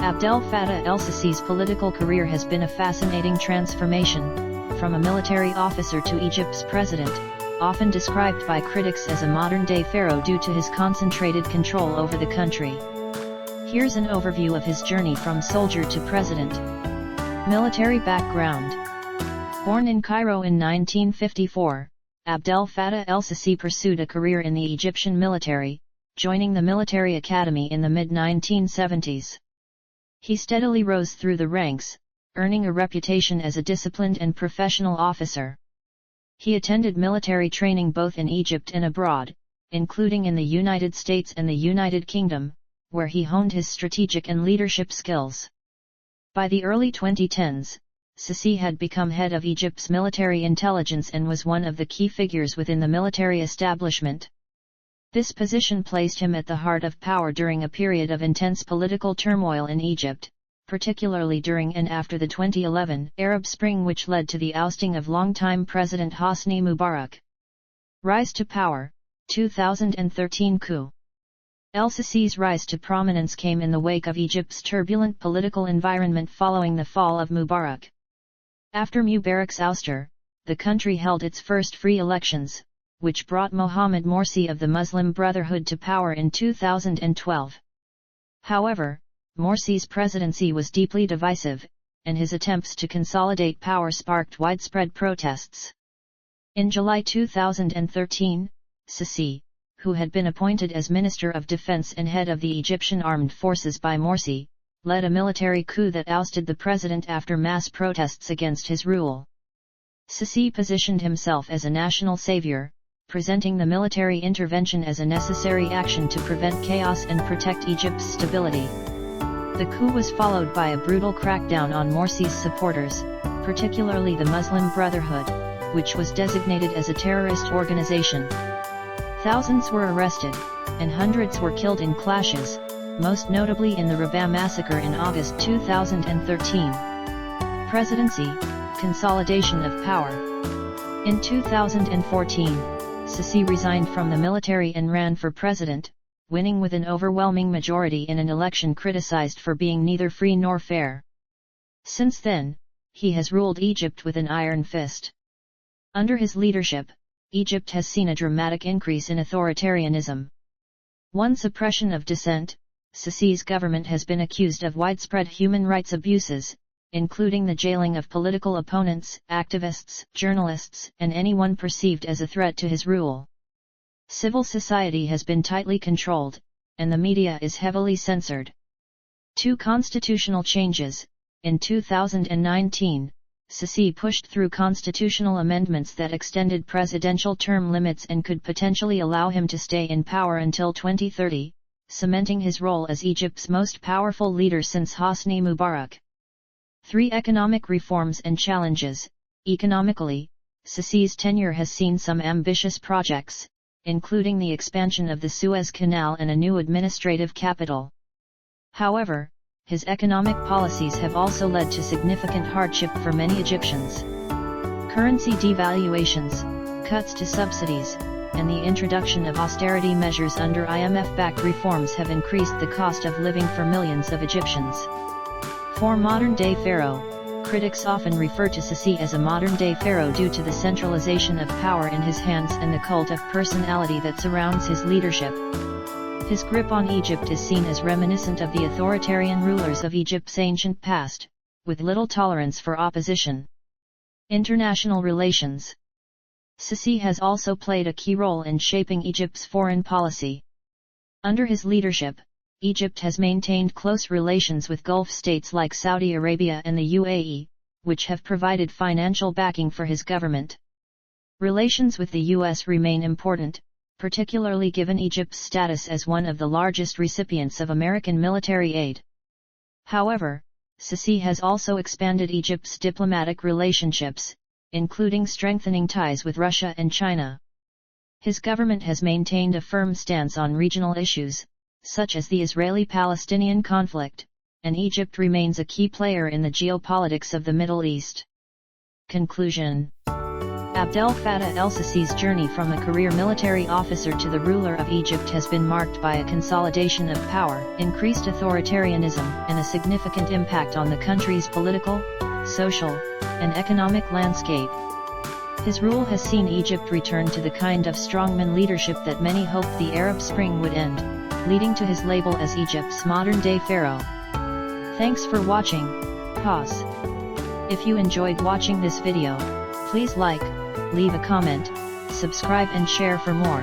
Abdel Fattah el-Sisi's political career has been a fascinating transformation, from a military officer to Egypt's president, often described by critics as a modern-day pharaoh due to his concentrated control over the country. Here's an overview of his journey from soldier to president. Military background. Born in Cairo in 1954, Abdel Fattah el-Sisi pursued a career in the Egyptian military, joining the military academy in the mid-1970s. He steadily rose through the ranks, earning a reputation as a disciplined and professional officer. He attended military training both in Egypt and abroad, including in the United States and the United Kingdom, where he honed his strategic and leadership skills. By the early 2010s, Sisi had become head of Egypt's military intelligence and was one of the key figures within the military establishment. This position placed him at the heart of power during a period of intense political turmoil in Egypt, particularly during and after the 2011 Arab Spring, which led to the ousting of longtime President Hosni Mubarak. Rise to power. 2013 coup. El-Sisi's rise to prominence came in the wake of Egypt's turbulent political environment following the fall of Mubarak. After Mubarak's ouster, the country held its first free elections, which brought Mohammed Morsi of the Muslim Brotherhood to power in 2012. However, Morsi's presidency was deeply divisive, and his attempts to consolidate power sparked widespread protests. In July 2013, Sisi, who had been appointed as Minister of Defense and head of the Egyptian Armed Forces by Morsi, led a military coup that ousted the president after mass protests against his rule. Sisi positioned himself as a national savior, presenting the military intervention as a necessary action to prevent chaos and protect Egypt's stability. The coup was followed by a brutal crackdown on Morsi's supporters, particularly the Muslim Brotherhood, which was designated as a terrorist organization. Thousands were arrested, and hundreds were killed in clashes, most notably in the Rabaa massacre in August 2013. Presidency, consolidation of power. In 2014, Sisi resigned from the military and ran for president, winning with an overwhelming majority in an election criticized for being neither free nor fair. Since then, he has ruled Egypt with an iron fist. Under his leadership, Egypt has seen a dramatic increase in authoritarianism. One suppression of dissent, Sisi's government has been accused of widespread human rights abuses, including the jailing of political opponents, activists, journalists, and anyone perceived as a threat to his rule. Civil society has been tightly controlled, and the media is heavily censored. 2 constitutional changes. In 2019, Sisi pushed through constitutional amendments that extended presidential term limits and could potentially allow him to stay in power until 2030, cementing his role as Egypt's most powerful leader since Hosni Mubarak. 3 economic reforms and challenges. Economically, Sisi's tenure has seen some ambitious projects, including the expansion of the Suez Canal and a new administrative capital. However, his economic policies have also led to significant hardship for many Egyptians. Currency devaluations, cuts to subsidies, and the introduction of austerity measures under IMF-backed reforms have increased the cost of living for millions of Egyptians. For modern-day pharaoh, critics often refer to Sisi as a modern-day pharaoh due to the centralization of power in his hands and the cult of personality that surrounds his leadership. His grip on Egypt is seen as reminiscent of the authoritarian rulers of Egypt's ancient past, with little tolerance for opposition. International relations. Sisi has also played a key role in shaping Egypt's foreign policy. Under his leadership, Egypt has maintained close relations with Gulf states like Saudi Arabia and the UAE, which have provided financial backing for his government. Relations with the U.S. remain important, particularly given Egypt's status as one of the largest recipients of American military aid. However, Sisi has also expanded Egypt's diplomatic relationships, including strengthening ties with Russia and China. His government has maintained a firm stance on regional issues, such as the Israeli-Palestinian conflict, and Egypt remains a key player in the geopolitics of the Middle East. Conclusion. Abdel Fattah el-Sisi's journey from a career military officer to the ruler of Egypt has been marked by a consolidation of power, increased authoritarianism, and a significant impact on the country's political, social, and economic landscape. His rule has seen Egypt return to the kind of strongman leadership that many hoped the Arab Spring would end, leading to his label as Egypt's modern-day pharaoh. Thanks for watching. Pause. If you enjoyed watching this video, please like, leave a comment, subscribe and share for more.